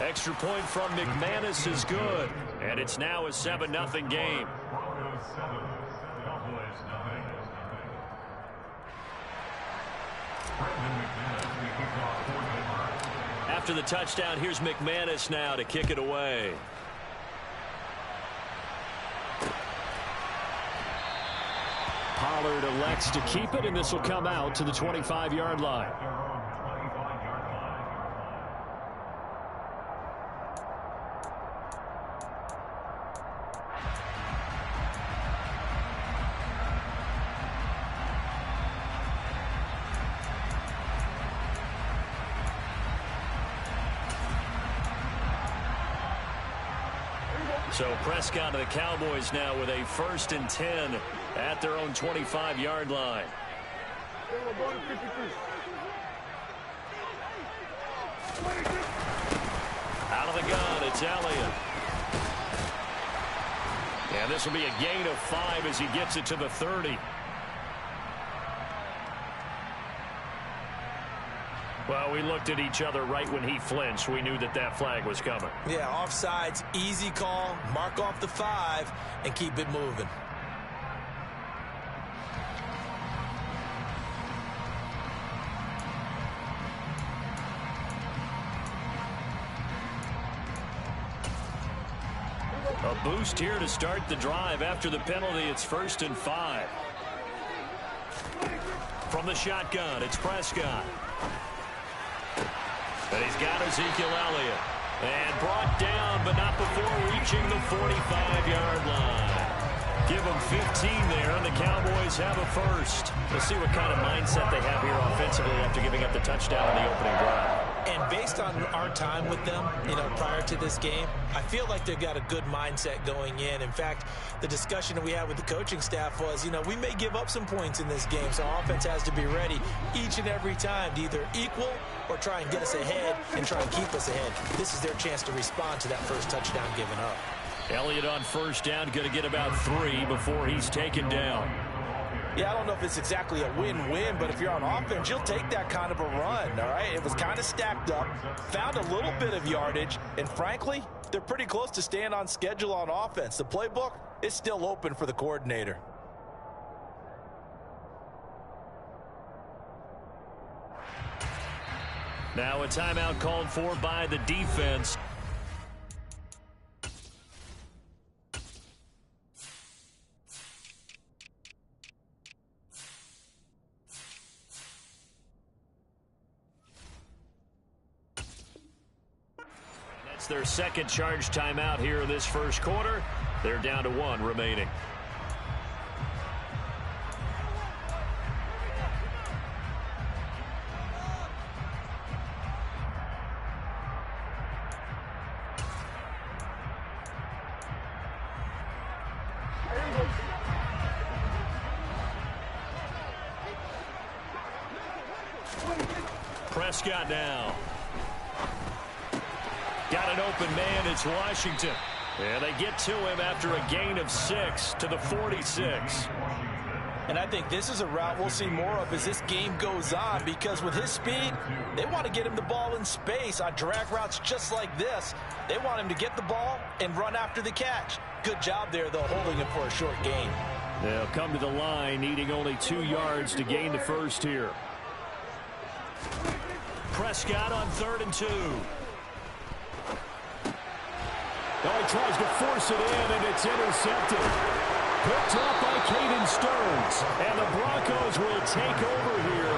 Extra point from McManus is good. And it's now a 7-0 game. After the touchdown, here's McManus now to kick it away. Pollard elects to keep it, and this will come out to the 25-yard line. So Prescott to the Cowboys now with a 1st and 10 at their own 25-yard line. Out of the gun, it's Elliott. And this will be a gain of 5 as he gets it to the 30. Well, we looked at each other right when he flinched. We knew that that flag was coming. Yeah, offsides, easy call, mark off the 5, and keep it moving. A boost here to start the drive after the penalty. It's 1st and 5. From the shotgun, it's Prescott. And he's got Ezekiel Elliott. And brought down, but not before reaching the 45-yard line. Give them 15 there, and the Cowboys have a 1st. Let's see what kind of mindset they have here offensively after giving up the touchdown in the opening drive. And based on our time with them, prior to this game, I feel like they've got a good mindset going in. In fact, the discussion that we had with the coaching staff was, we may give up some points in this game, so our offense has to be ready each and every time to either equal or try and get us ahead and try and keep us ahead. This is their chance to respond to that first touchdown given up. Elliott on 1st down, going to get about 3 before he's taken down. Yeah, I don't know if it's exactly a win-win, but if you're on offense, you'll take that kind of a run, all right? It was kind of stacked up, found a little bit of yardage, and frankly, they're pretty close to staying on schedule on offense. The playbook is still open for the coordinator. Now a timeout called for by the defense. That's their second charge timeout here in this first quarter. They're down to 1 remaining. Prescott now. Got an open man, it's Washington. And they get to him after a gain of 6 to the 46. And I think this is a route we'll see more of as this game goes on, because with his speed, they want to get him the ball in space on drag routes just like this. They want him to get the ball and run after the catch. Good job there, though, holding him for a short gain. They'll come to the line, needing only 2 yards to gain the first here. Prescott on 3rd and 2. Oh, he tries to force it in, and it's intercepted. Picked up by Caden Stearns. And the Broncos will take over here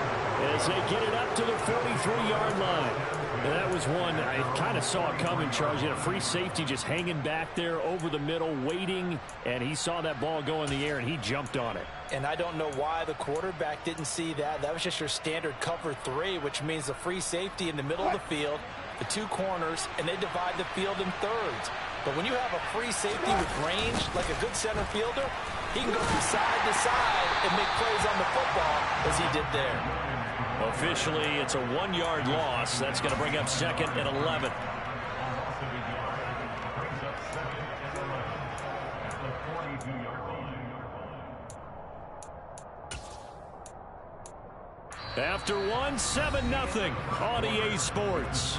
as they get it up to the 43-yard line. And that was one I kind of saw it coming, Charles. You had a free safety just hanging back there over the middle, waiting, and he saw that ball go in the air, and he jumped on it. And I don't know why the quarterback didn't see that. That was just your standard cover 3, which means the free safety in the middle of the field, the 2 corners, and they divide the field in thirds. But when you have a free safety with range, like a good center fielder, he can go from side to side and make plays on the football as he did there. Officially, it's a 1-yard loss. That's going to bring up 2nd and 11. After 1, 7-0 on EA Sports.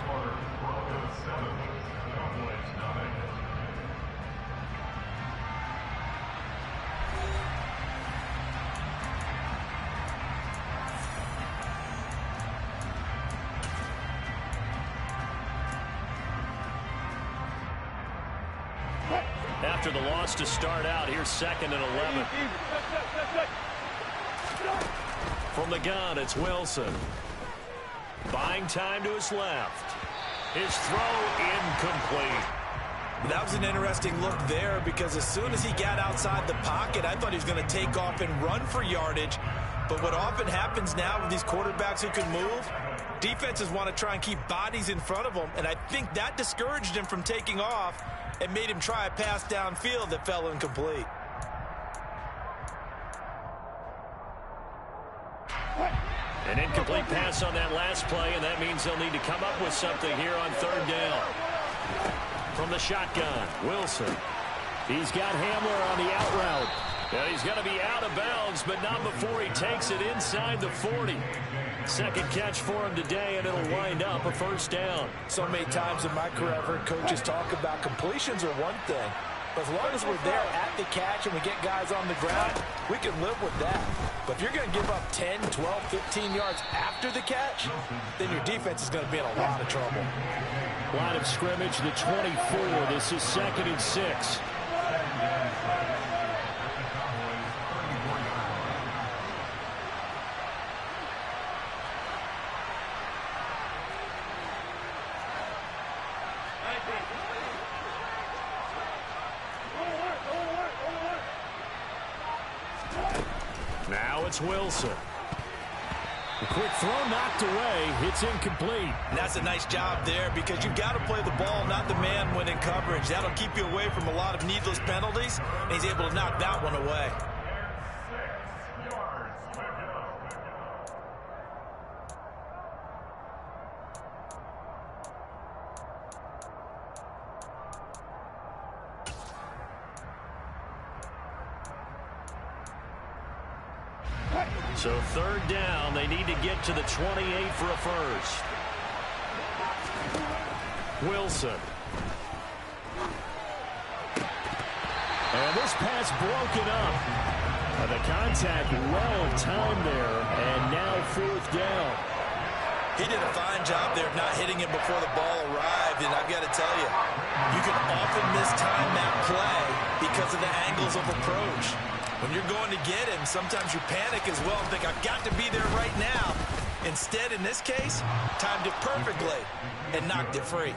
After the loss to start out, here's 2nd and 11. From the gun, it's Wilson. Buying time to his left. His throw incomplete. That was an interesting look there because as soon as he got outside the pocket, I thought he was going to take off and run for yardage. But what often happens now with these quarterbacks who can move, defenses want to try and keep bodies in front of them, and I think that discouraged him from taking off and made him try a pass downfield that fell incomplete. An incomplete pass on that last play, and that means they'll need to come up with something here on 3rd down. From the shotgun, Wilson. He's got Hamler on the out route. And he's going to be out of bounds, but not before he takes it inside the 40. Second catch for him today, and it'll wind up a 1st down. So many times in my career, I've heard coaches talk about completions are one thing. But as long as we're there at the catch and we get guys on the ground, we can live with that. But if you're going to give up 10, 12, 15 yards after the catch, then your defense is going to be in a lot of trouble. Line of scrimmage, the 24. This is 2nd and 6. Now it's Wilson. The quick throw knocked away. It's incomplete. And that's a nice job there because you've got to play the ball, not the man when in coverage. That'll keep you away from a lot of needless penalties, and he's able to knock that one away. So 3rd down, they need to get to the 28 for a first. Wilson. And this pass broken up. The contact well timed there, and now 4th down. He did a fine job there of not hitting him before the ball arrived, and I've got to tell you, you can often mistime that play because of the angles of approach. When you're going to get him, sometimes you panic as well and think, I've got to be there right now. Instead, in this case, timed it perfectly and knocked it free.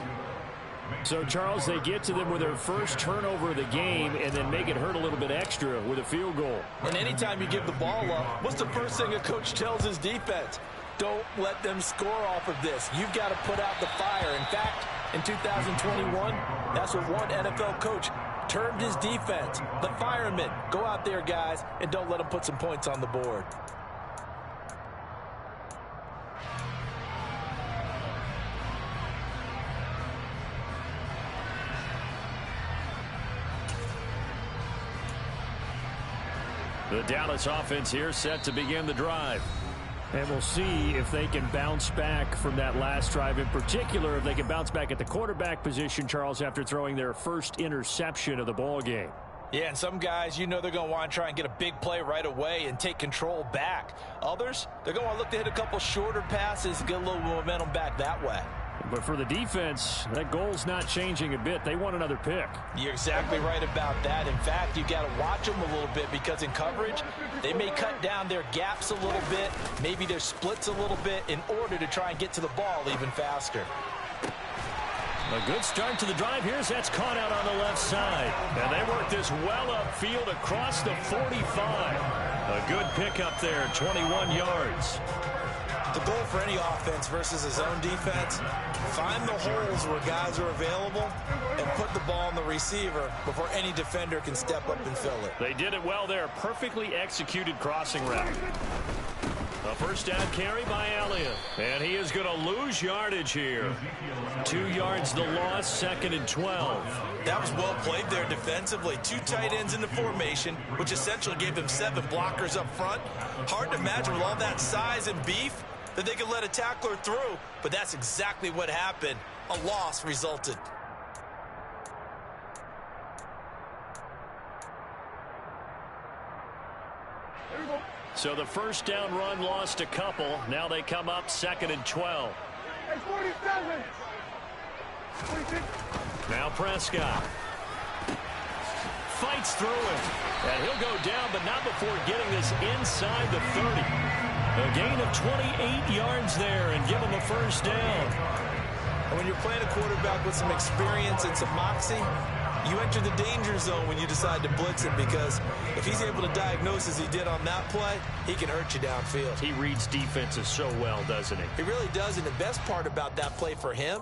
So, Charles, they get to them with their first turnover of the game and then make it hurt a little bit extra with a field goal. And anytime you give the ball up, what's the first thing a coach tells his defense? Don't let them score off of this. You've got to put out the fire. In fact, in 2021, that's what one NFL coach termed his defense. The firemen. Go out there, guys, and don't let them put some points on the board. The Dallas offense here set to begin the drive. And we'll see if they can bounce back from that last drive. In particular, if they can bounce back at the quarterback position, Charles, after throwing their first interception of the ball game. Yeah, and some guys, you know they're going to want to try and get a big play right away and take control back. Others, they're going to look to hit a couple shorter passes and get a little momentum back that way. But for the defense, that goal's not changing a bit. They want another pick. You're exactly right about that. In fact, you've got to watch them a little bit because in coverage, they may cut down their gaps a little bit, maybe their splits a little bit in order to try and get to the ball even faster. A good start to the drive here as that's caught out on the left side. And they work this well upfield across the 45. A good pickup there, 21 yards. The goal for any offense versus a zone defense, find the holes where guys are available and put the ball on the receiver before any defender can step up and fill it. They did it well there. Perfectly executed crossing route. A first down carry by Elliott. And he is going to lose yardage here. 2 yards the loss, 2nd and 12. That was well played there defensively. 2 tight ends in the formation, which essentially gave them 7 blockers up front. Hard to imagine with all that size and beef, that they could let a tackler through, but that's exactly what happened. A loss resulted. So the first down run lost a couple. Now they come up 2nd and 12. Now Prescott fights through it. And he'll go down, but not before getting this inside the 30. A gain of 28 yards there and give him a first down. And when you're playing a quarterback with some experience and some moxie, you enter the danger zone when you decide to blitz him, because if he's able to diagnose as he did on that play, he can hurt you downfield. He reads defenses so well, doesn't he? He really does, and the best part about that play for him,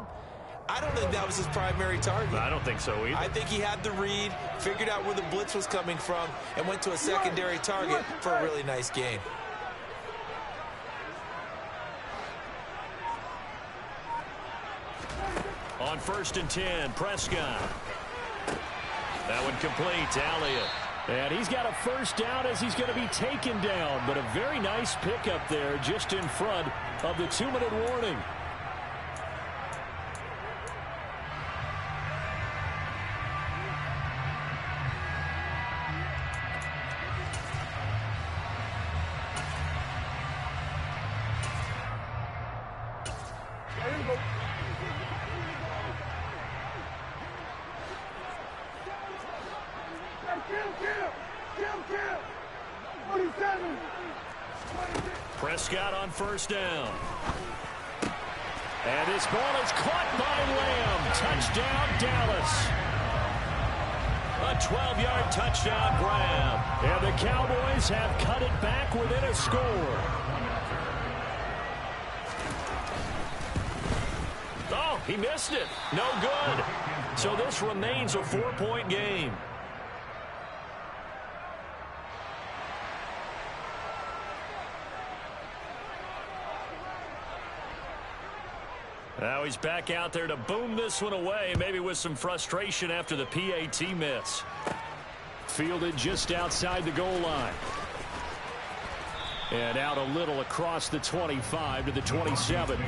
I don't think that was his primary target. I don't think so either. I think he had the read, figured out where the blitz was coming from, and went to a secondary target for a really nice gain. On 1st and 10, Prescott. That one complete to Elliott. And he's got a first down as he's going to be taken down. But a very nice pickup there just in front of the 2-minute warning. Prescott on first down. And this ball is caught by Lamb. Touchdown, Dallas. A 12-yard touchdown grab. And the Cowboys have cut it back within a score. Oh, he missed it. No good. So this remains a 4-point game. Now he's back out there to boom this one away, maybe with some frustration after the PAT miss. Fielded just outside the goal line. And out a little across the 25 to the 27.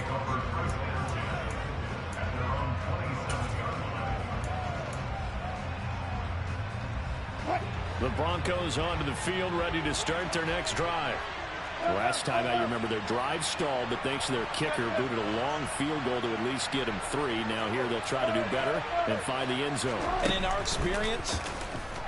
The Broncos onto the field, ready to start their next drive. Last time I remember their drive stalled, but thanks to their kicker, booted a long field goal to at least get them 3. Now here they'll try to do better and find the end zone. And in our experience,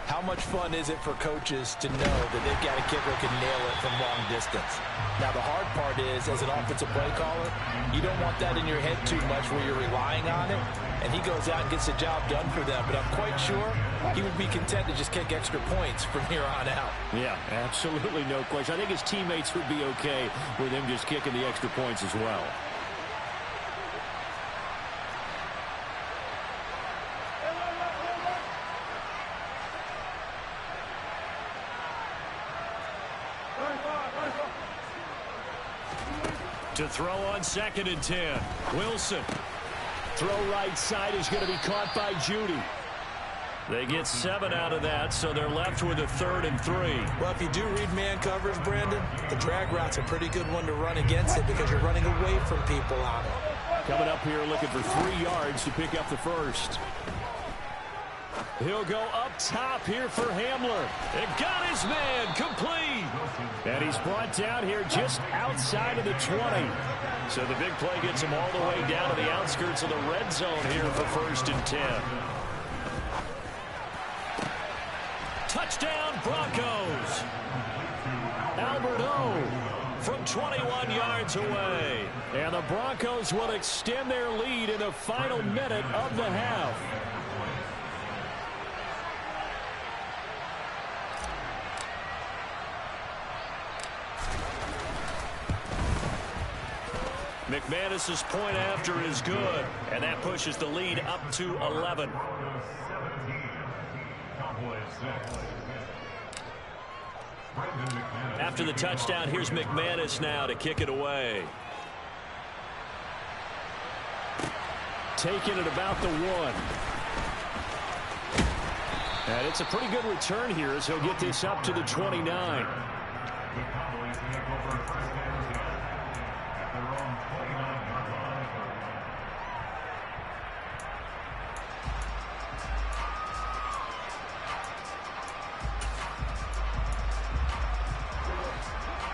how much fun is it for coaches to know that they've got a kicker who can nail it from long distance? Now the hard part is, as an offensive play caller, you don't want that in your head too much where you're relying on it, and he goes out and gets the job done for them. But I'm quite sure he would be content to just kick extra points from here on out. Yeah, absolutely no question. I think his teammates would be okay with him just kicking the extra points as well. To throw on 2nd and 10. Wilson. Throw right side is going to be caught by Judy. They get 7 out of that, so they're left with a 3rd and 3. Well, if you do read man coverage, Brandon, the drag route's a pretty good one to run against it because you're running away from people on it. Coming up here looking for 3 yards to pick up the first. He'll go up top here for Hamler. And got his man complete. And he's brought down here just outside of the 20. So the big play gets him all the way down to the outskirts of the red zone here for 1st and 10. Touchdown Broncos. Albert O from 21 yards away. And the Broncos will extend their lead in the final minute of the half. McManus's point after is good, and that pushes the lead up to 11. After the touchdown, here's McManus now to kick it away. Taking it about the 1. And it's a pretty good return here as he'll get this up to the 29.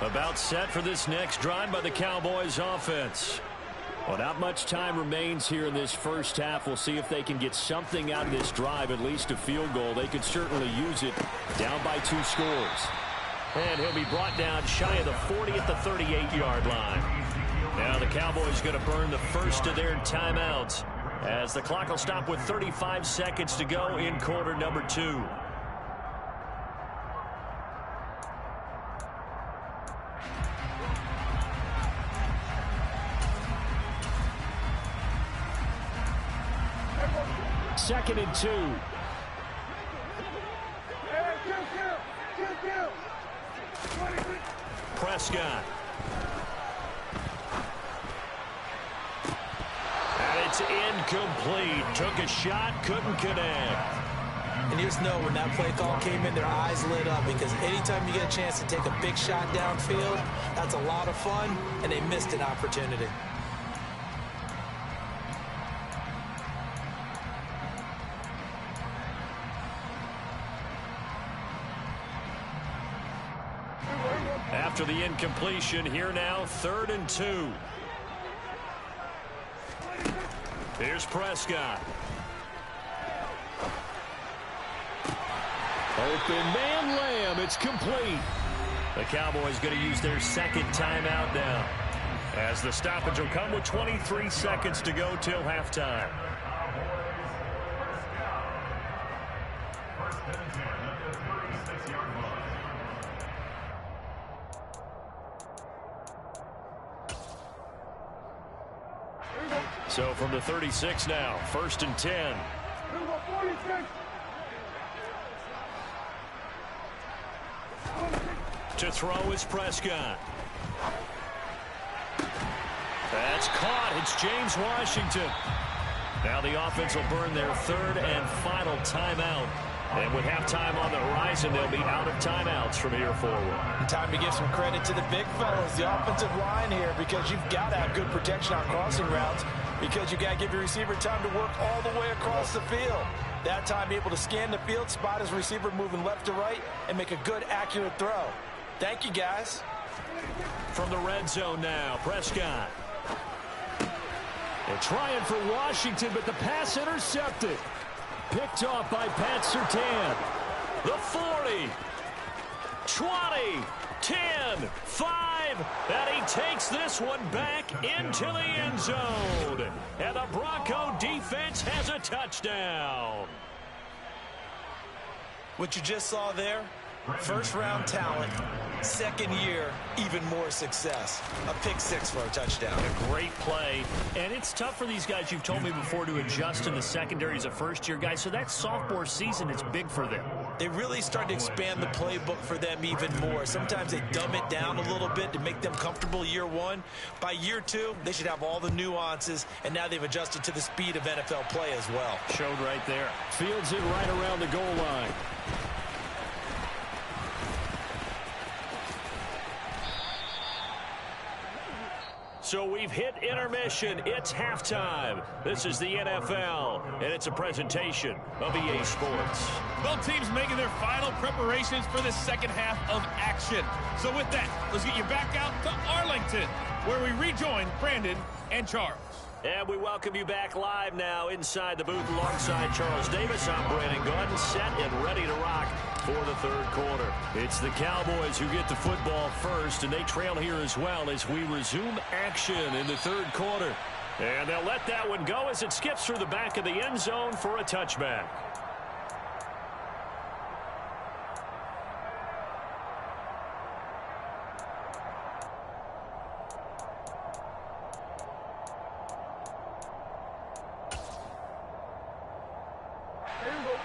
About set for this next drive by the Cowboys offense. Well, not much time remains here in this first half. We'll see if they can get something out of this drive, at least a field goal. They could certainly use it, down by 2 scores. And he'll be brought down shy of the 40 at the 38-yard line. Now the Cowboys going to burn the first of their timeouts as the clock will stop with 35 seconds to go in quarter number 2. Second and 2. Prescott. And it's incomplete. Took a shot, couldn't connect. And you just know when that play call came in, their eyes lit up, because anytime you get a chance to take a big shot downfield, that's a lot of fun, and they missed an opportunity. After the incompletion, here now, 3rd and 2. Here's Prescott. Open man Lamb. It's complete. The Cowboys going to use their second timeout now, as the stoppage will come with 23 seconds to go till halftime. So from the 36 now, 1st and 10. To throw is Prescott. That's caught. It's James Washington. Now the offense will burn their 3rd and final timeout. And with halftime on the horizon, they'll be out of timeouts from here forward. Time to give some credit to the big fellas, the offensive line here, because you've got to have good protection on crossing routes, because you've got to give your receiver time to work all the way across the field. That time, able to scan the field, spot his receiver moving left to right, and make a good, accurate throw. Thank you, guys. From the red zone now, Prescott. They're trying for Washington, but the pass intercepted. Picked off by Pat Surtain. The 40, 20, 10, 5, and he takes this one back into the end zone. And the Bronco defense has a touchdown. What you just saw there, first-round talent, second year, even more success. A pick 6 for a touchdown. A great play. And it's tough for these guys, you've told me before, to adjust in the secondary as a first-year guy. So that sophomore season is big for them. They really start to expand the playbook for them even more. Sometimes they dumb it down a little bit to make them comfortable year 1. By year 2, they should have all the nuances, and now they've adjusted to the speed of NFL play as well. Showed right there. Fields it right around the goal line. So we've hit intermission. It's halftime. This is the NFL, and it's a presentation of EA Sports. Both teams making their final preparations for the second half of action. So with that, let's get you back out to Arlington, where we rejoin Brandon and Charles. And we welcome you back live now inside the booth alongside Charles Davis. I'm Brandon Gordon, set and ready to rock for the 3rd quarter. It's the Cowboys who get the football first, and they trail here as well as we resume action in the 3rd quarter. And they'll let that one go as it skips through the back of the end zone for a touchback.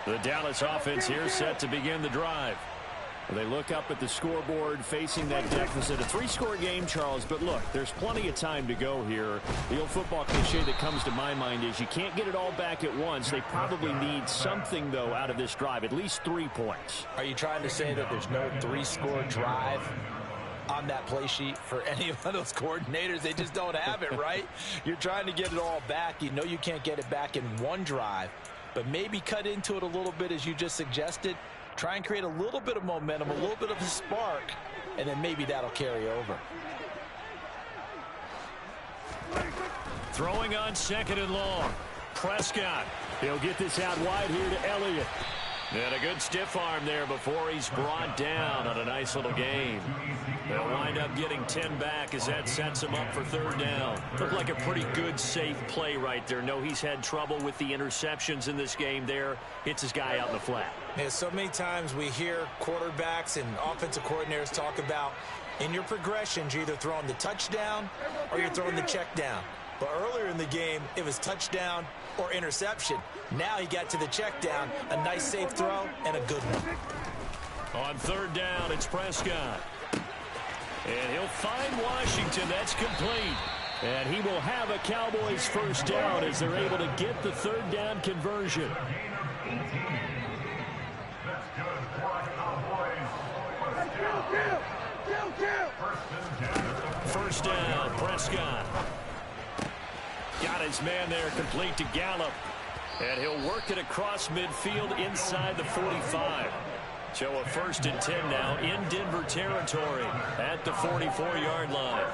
The Dallas offense here set to begin the drive. They look up at the scoreboard facing that deficit. A 3-score game, Charles, but look, there's plenty of time to go here. The old football cliche that comes to my mind is you can't get it all back at once. They probably need something, though, out of this drive, at least 3 points. Are you trying to say that there's no 3-score drive on that play sheet for any of those coordinators? They just don't have it, right? You're trying to get it all back. You know you can't get it back in one drive, but maybe cut into it a little bit as you just suggested. Try and create a little bit of momentum, a little bit of a spark, and then maybe that'll carry over. Throwing on 2nd and long. Prescott. He'll get this out wide here to Elliott. And a good stiff arm there before he's brought down on a nice little gain. They'll wind up getting 10 back as that sets him up for 3rd down. Looked like a pretty good, safe play right there. No, he's had trouble with the interceptions in this game there. Hits his guy out in the flat. Yeah, so many times we hear quarterbacks and offensive coordinators talk about in your progressions, you're either throwing the touchdown or you're throwing the check down. But earlier in the game, it was touchdown or interception. Now he got to the check down, a nice safe throw, and a good one. On 3rd down, it's Prescott. And he'll find Washington. That's complete. And he will have a Cowboys 1st down as they're able to get the 3rd down conversion. First down, Prescott. Got his man there, complete to Gallup. And he'll work it across midfield inside the 45. So a 1st and 10 now in Denver territory at the 44-yard line.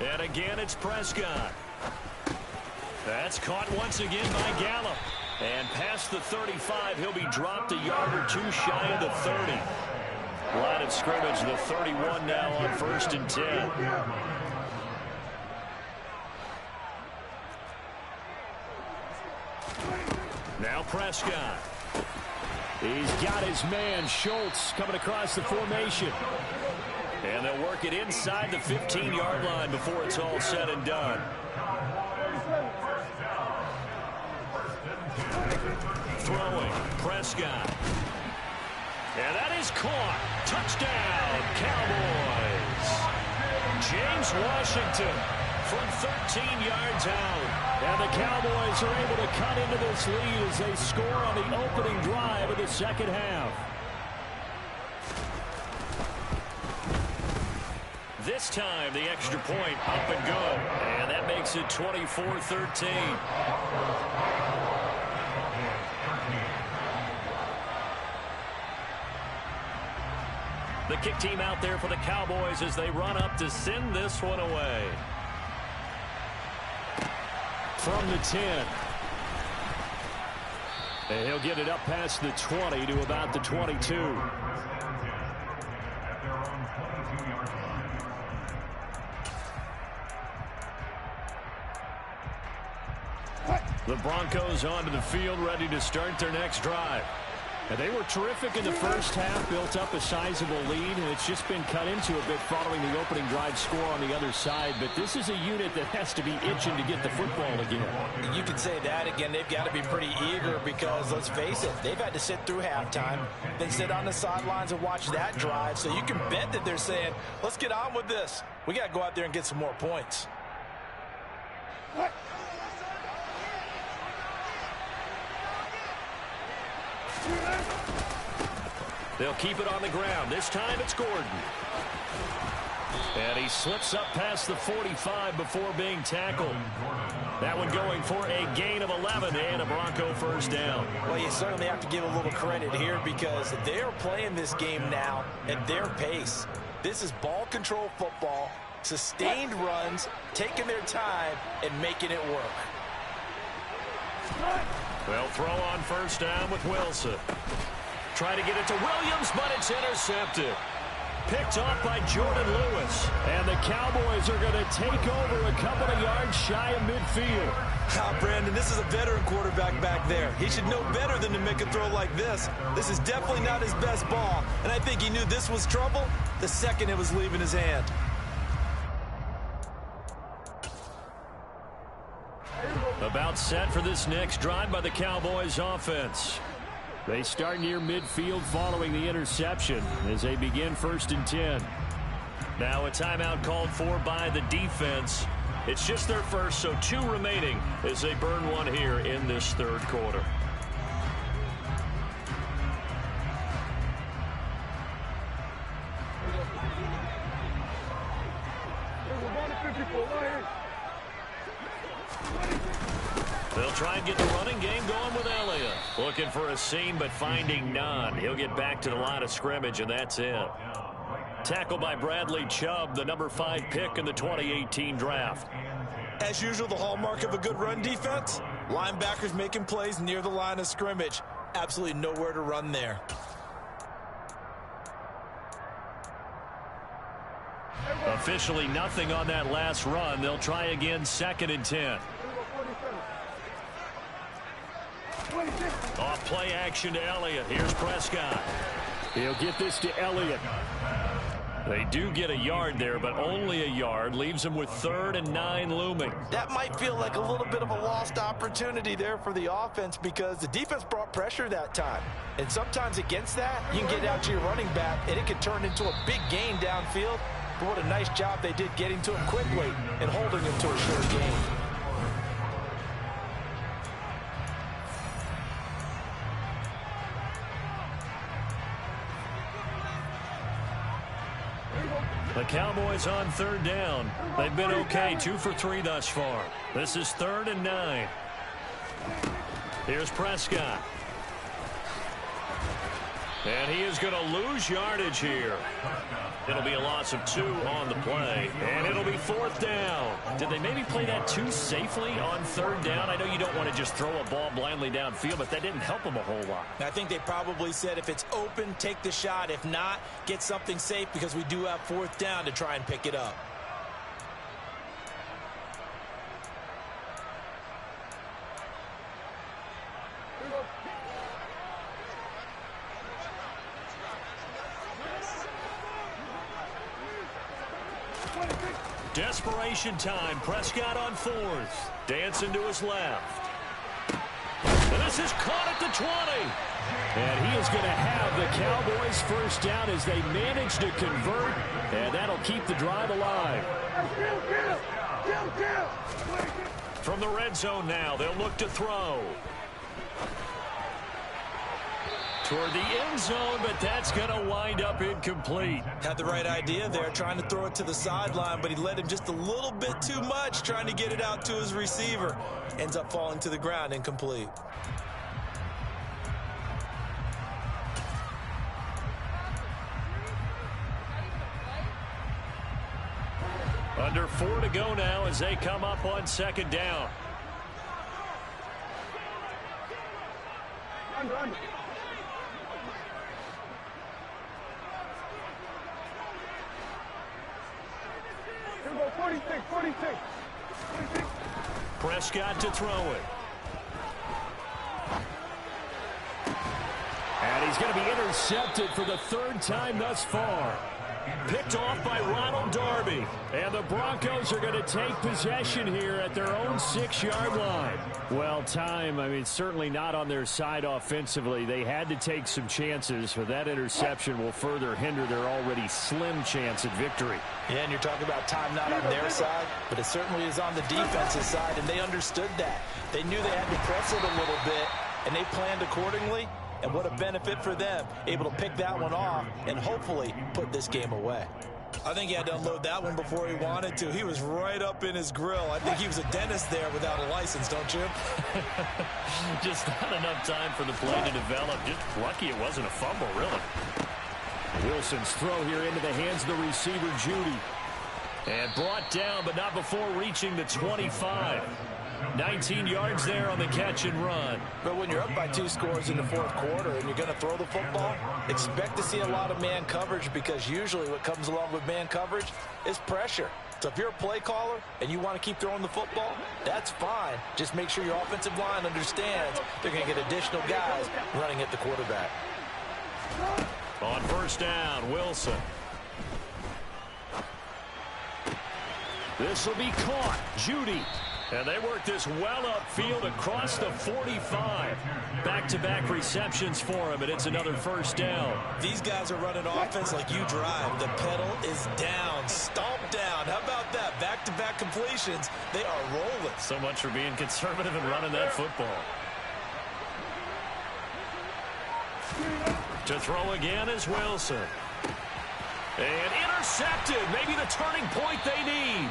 And again, it's Prescott. That's caught once again by Gallup. And past the 35, he'll be dropped a yard or 2 shy of the 30. Line of scrimmage, the 31 now on 1st and 10. Now Prescott. He's got his man, Schultz, coming across the formation. And they'll work it inside the 15-yard line before it's all said and done. Throwing, Prescott. And that is caught. Touchdown, Cowboys. James Washington from 13 yards out. And the Cowboys are able to cut into this lead as they score on the opening drive of the 2nd half. This time, the extra point up and good. And that makes it 24-13. The kick team out there for the Cowboys as they run up to send this one away. From the 10. And he'll get it up past the 20 to about the 22. The Broncos onto the field, ready to start their next drive. And they were terrific in the first half, built up a sizable lead, and it's just been cut into a bit following the opening drive score on the other side. But this is a unit that has to be itching to get the football again. You can say that again. They've got to be pretty eager because, let's face it, they've had to sit through halftime, then sit on the sidelines and watch that drive. So you can bet that they're saying, let's get on with this. We got to go out there and get some more points. They'll keep it on the ground. This time it's Gordon. And he slips up past the 45 before being tackled. That one going for a gain of 11 and a Bronco 1st down. Well, you certainly have to give a little credit here because they're playing this game now at their pace. This is ball control football, sustained runs, taking their time and making it work. They'll throw on 1st down with Wilson. Try to get it to Williams, but it's intercepted. Picked off by Jordan Lewis. And the Cowboys are going to take over a couple of yards shy of midfield. Brandon, this is a veteran quarterback back there. He should know better than to make a throw like this. This is definitely not his best ball, and I think he knew this was trouble the second it was leaving his hand. About set for this next drive by the Cowboys offense. They start near midfield following the interception as they begin 1st and 10. Now a timeout called for by the defense. It's just their first, so 2 remaining as they burn one here in this 3rd quarter. They'll try and get the running game going with Elliott. Looking for a seam, but finding none. He'll get back to the line of scrimmage, and that's it. Tackled by Bradley Chubb, the number 5 pick in the 2018 draft. As usual, the hallmark of a good run defense, linebackers making plays near the line of scrimmage. Absolutely nowhere to run there. Officially nothing on that last run. They'll try again, 2nd and 10. Off play action to Elliott. Here's Prescott. He'll get this to Elliott. They do get a yard there, but only a yard. Leaves them with 3rd and 9 looming. That might feel like a little bit of a lost opportunity there for the offense because the defense brought pressure that time. And sometimes against that, you can get out to your running back, and it can turn into a big gain downfield. But what a nice job they did getting to him quickly and holding him to a short gain. The Cowboys on 3rd down. They've been okay, 2 for 3 thus far. This is 3rd and 9. Here's Prescott. And he is going to lose yardage here. It'll be a loss of 2 on the play, and it'll be 4th down. Did they maybe play that too safely on 3rd down? I know you don't want to just throw a ball blindly downfield, but that didn't help them a whole lot. I think they probably said if it's open, take the shot. If not, get something safe because we do have 4th down to try and pick it up. Desperation time. Prescott on 4th. Dancing to his left. And this is caught at the 20. And he is going to have the Cowboys 1st down as they manage to convert. And that'll keep the drive alive. From the red zone now, they'll look to throw. Toward the end zone, but that's going to wind up incomplete. Had the right idea there, trying to throw it to the sideline, but he led him just a little bit too much, trying to get it out to his receiver. Ends up falling to the ground, incomplete. Under 4 to go now as they come up on 2nd down. Under. 46. Prescott to throw it. And he's going to be intercepted for the 3rd time thus far. Picked off by Ronald Darby. And the Broncos are going to take possession here at their own 6-yard line. Well, certainly not on their side offensively. They had to take some chances, but that interception will further hinder their already slim chance at victory. Yeah, and you're talking about time not on their side, but it certainly is on the defensive side, and they understood that. They knew they had to press it a little bit, and they planned accordingly. And what a benefit for them, able to pick that one off and hopefully put this game away. I think he had to unload that one before he wanted to. He was right up in his grill. I think he was a dentist there without a license, don't you? Just not enough time for the play to develop. Just lucky it wasn't a fumble, really. Wilson's throw here into the hands of the receiver, Judy. And brought down, but not before reaching the 25. 19 yards there on the catch and run. But when you're up by 2 scores in the 4th quarter and you're going to throw the football, expect to see a lot of man coverage because usually what comes along with man coverage is pressure. So if you're a play caller and you want to keep throwing the football, that's fine. Just make sure your offensive line understands they're going to get additional guys running at the quarterback. On 1st down, Wilson. This will be caught. Judy. And they work this well upfield across the 45. Back-to-back receptions for him, and it's another 1st down. These guys are running offense like you drive. The pedal is down, stomp down. How about that? Back-to-back completions. They are rolling. So much for being conservative and running that football. To throw again is Wilson. And intercepted. Maybe the turning point they need.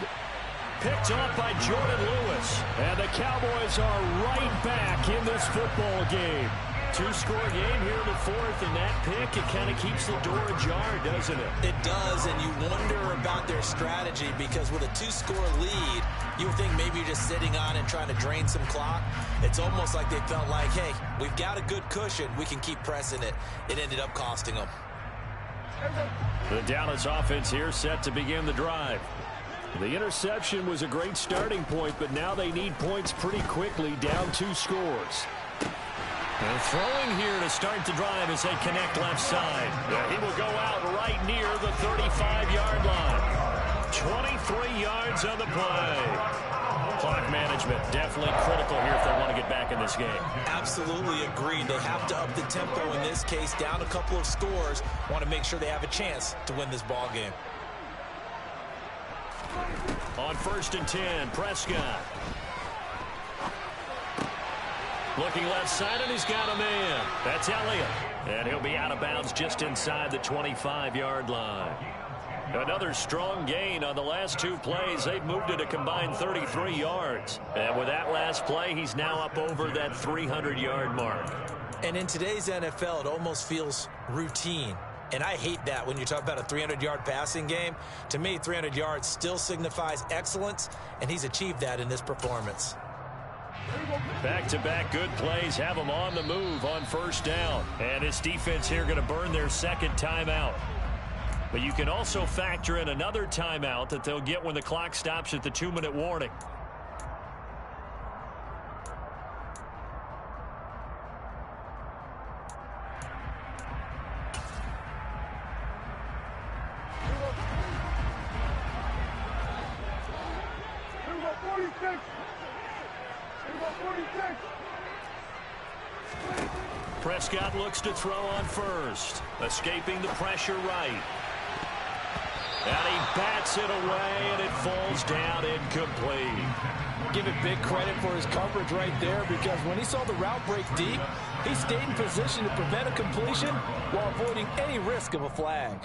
Picked off by Jordan Lewis. And the Cowboys are right back in this football game. Two-score game here in the fourth, and that pick, it kind of keeps the door ajar, doesn't it? It does, and you wonder about their strategy because with a two-score lead, you would think maybe you're just sitting on it trying to drain some clock. It's almost like they felt like, hey, we've got a good cushion. We can keep pressing it. It ended up costing them. The Dallas offense here set to begin the drive. The interception was a great starting point, but now they need points pretty quickly, down 2 scores. And throwing here to start the drive as they connect left side. He will go out right near the 35-yard line. 23 yards on the play. Clock management definitely critical here if they want to get back in this game. Absolutely agreed. They have to up the tempo in this case, down a couple of scores. Want to make sure they have a chance to win this ball game. On 1st and 10, Prescott. Looking left side, and he's got a man. That's Elliott. And he'll be out of bounds just inside the 25-yard line. Another strong gain on the last 2 plays. They've moved it a combined 33 yards. And with that last play, he's now up over that 300-yard mark. And in today's NFL, it almost feels routine. And I hate that when you talk about a 300-yard passing game. To me, 300 yards still signifies excellence, and he's achieved that in this performance. Back-to-back good plays have them on the move on 1st down. And his defense here going to burn their 2nd timeout. But you can also factor in another timeout that they'll get when the clock stops at the 2-minute warning. Prescott looks to throw on 1st. Escaping the pressure right. And he bats it away, and it falls down incomplete. Give it big credit for his coverage right there, because when he saw the route break deep, he stayed in position to prevent a completion while avoiding any risk of a flag.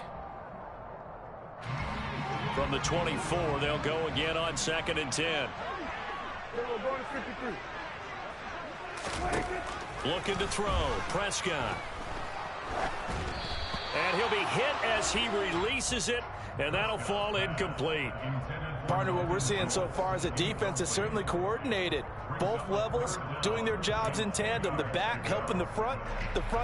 From the 24, they'll go again on 2nd and 10. Looking to throw, Prescott. And he'll be hit as he releases it, and that'll fall incomplete. Partner, what we're seeing so far is a defense is certainly coordinated. Both levels doing their jobs in tandem. The back helping the front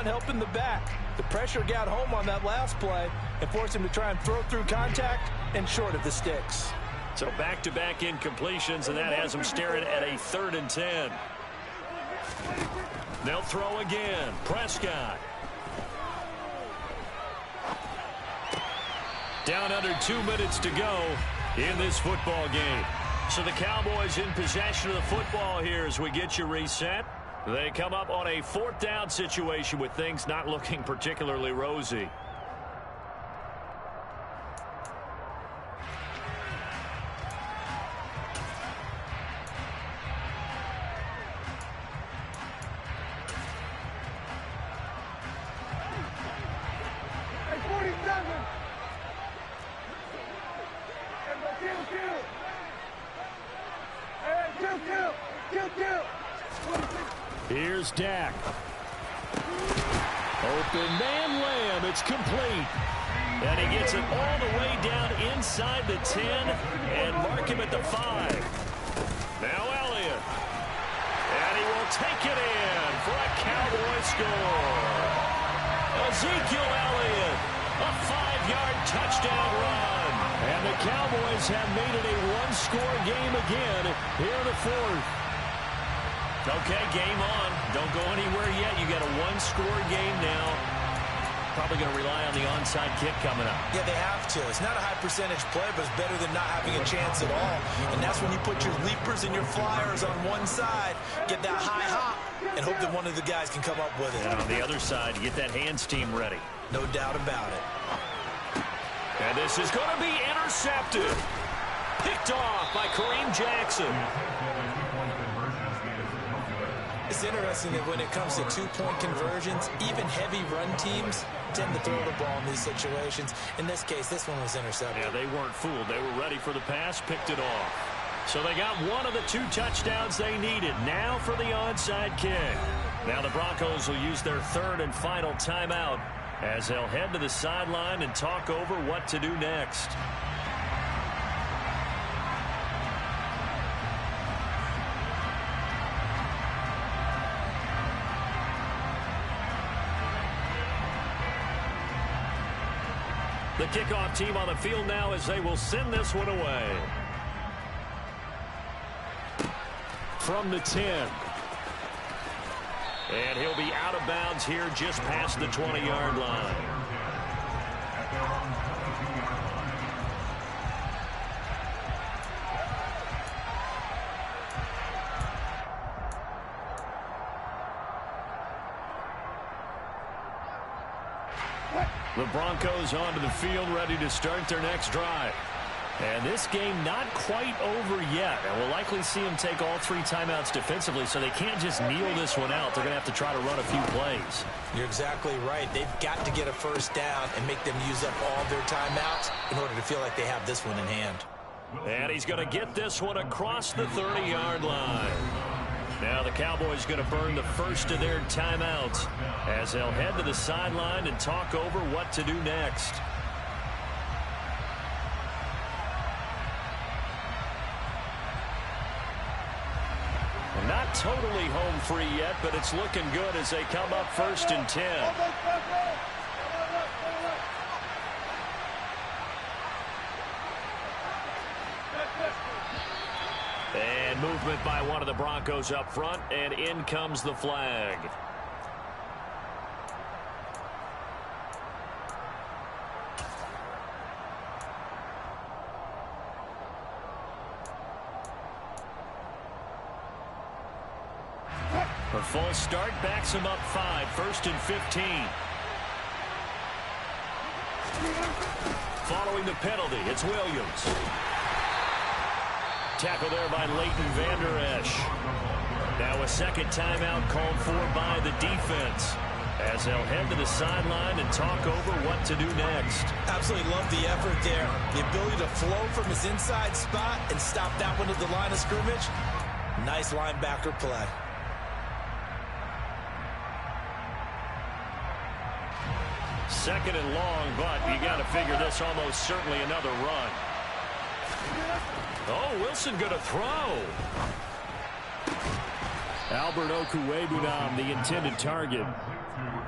helping the back. The pressure got home on that last play and forced him to try and throw through contact and short of the sticks. So back-to-back incompletions, and that has them staring at a 3rd and 10. They'll throw again. Prescott. Down under 2 minutes to go in this football game. So the Cowboys in possession of the football here as we get you reset. They come up on a 4th down situation with things not looking particularly rosy. Here's Dak. Open man Lamb. It's complete. And he gets it all the way down inside the 10 and mark him at the 5. Now Elliott. And he will take it in for a Cowboy score. Ezekiel Elliott, a 5-yard touchdown run. And the Cowboys have made it a 1-score game again here in the 4th. Okay, game on. Don't go anywhere yet. You got a 1-score game now. Probably going to rely on the onside kick coming up. Yeah, they have to. It's not a high percentage play, but it's better than not having a chance at all. And that's when you put your leapers and your flyers on one side, get that high hop, and hope that one of the guys can come up with it. And on the other side, get that hands team ready. No doubt about it. And this is going to be intercepted. Picked off by Kareem Jackson. It's interesting that when it comes to 2-point conversions, even heavy run teams tend to throw the ball in these situations. In this case, this one was intercepted. Yeah, they weren't fooled. They were ready for the pass, picked it off. So they got one of the 2 touchdowns they needed. Now for the onside kick. Now the Broncos will use their 3rd and final timeout as they'll head to the sideline and talk over what to do next. The kickoff team on the field now as they will send this one away. From the 10. And he'll be out of bounds here just past the 20-yard line. The Broncos onto the field, ready to start their next drive. And this game not quite over yet. And we'll likely see them take all 3 timeouts defensively, so they can't just kneel this one out. They're going to have to try to run a few plays. You're exactly right. They've got to get a first down and make them use up all their timeouts in order to feel like they have this one in hand. And he's going to get this one across the 30-yard line. Now the Cowboys going to burn the first of their timeouts as they'll head to the sideline and talk over what to do next. Not totally home free yet, but it's looking good as they come up 1st and 10. And movement by one of the Broncos up front, and in comes the flag. A false start backs him up 5, 1st and 15. Following the penalty, it's Williams. Tackle there by Leighton Vander Esch. Now a second timeout called for by the defense as they'll head to the sideline and talk over what to do next. Absolutely love the effort there. The ability to flow from his inside spot and stop that one at the line of scrimmage. Nice linebacker play. Second and long, but you got to figure this almost certainly another run. Oh, Wilson going to throw. Albert Okwuegbunam, the intended target.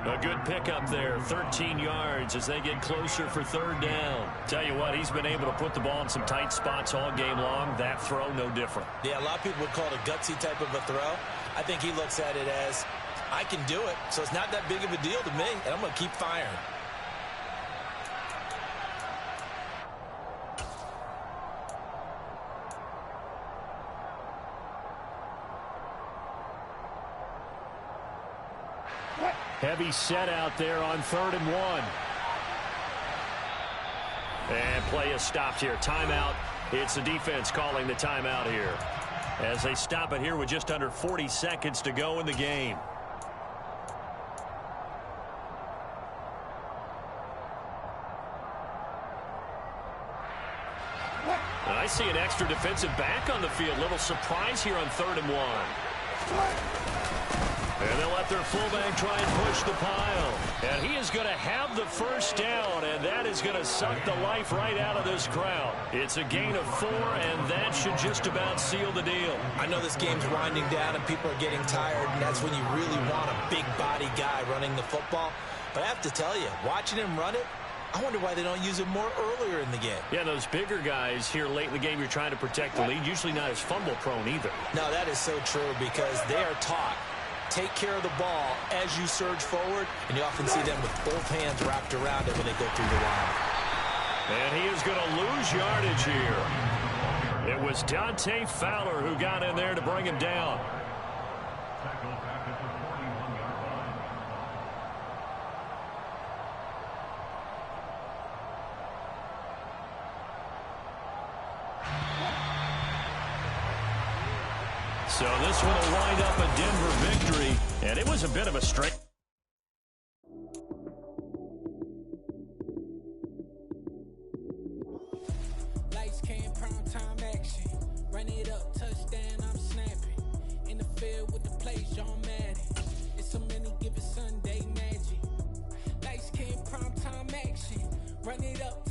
A good pickup there, 13 yards as they get closer for 3rd down. Tell you what, he's been able to put the ball in some tight spots all game long. That throw, no different. Yeah, a lot of people would call it a gutsy type of a throw. I think he looks at it as, I can do it, so it's not that big of a deal to me, and I'm going to keep firing. Heavy set out there on 3rd and 1. And play is stopped here. Timeout. It's the defense calling the timeout here as they stop it here with just under 40 seconds to go in the game. And I see an extra defensive back on the field. Little surprise here on 3rd and 1. And they'll let their fullback try and push the pile. And he is going to have the first down, and that is going to suck the life right out of this crowd. It's a gain of 4, and that should just about seal the deal. I know this game's winding down and people are getting tired, and that's when you really want a big body guy running the football. But I have to tell you, watching him run it, I wonder why they don't use him more earlier in the game. Yeah, those bigger guys here late in the game, you're trying to protect the lead, usually not as fumble prone either. No, that is so true because they are taught. Take care of the ball as you surge forward, and you often see them with both hands wrapped around it when they go through the line. And he is going to lose yardage here. It was Dante Fowler who got in there to bring him down. So this one will wind up a Denver victory, and it was a bit of a straight. Lights, cam, prime time action. Run it up. in the field with the plays, John Madden. It's so many given Sunday magic. Light skin, prime time action. Run it up.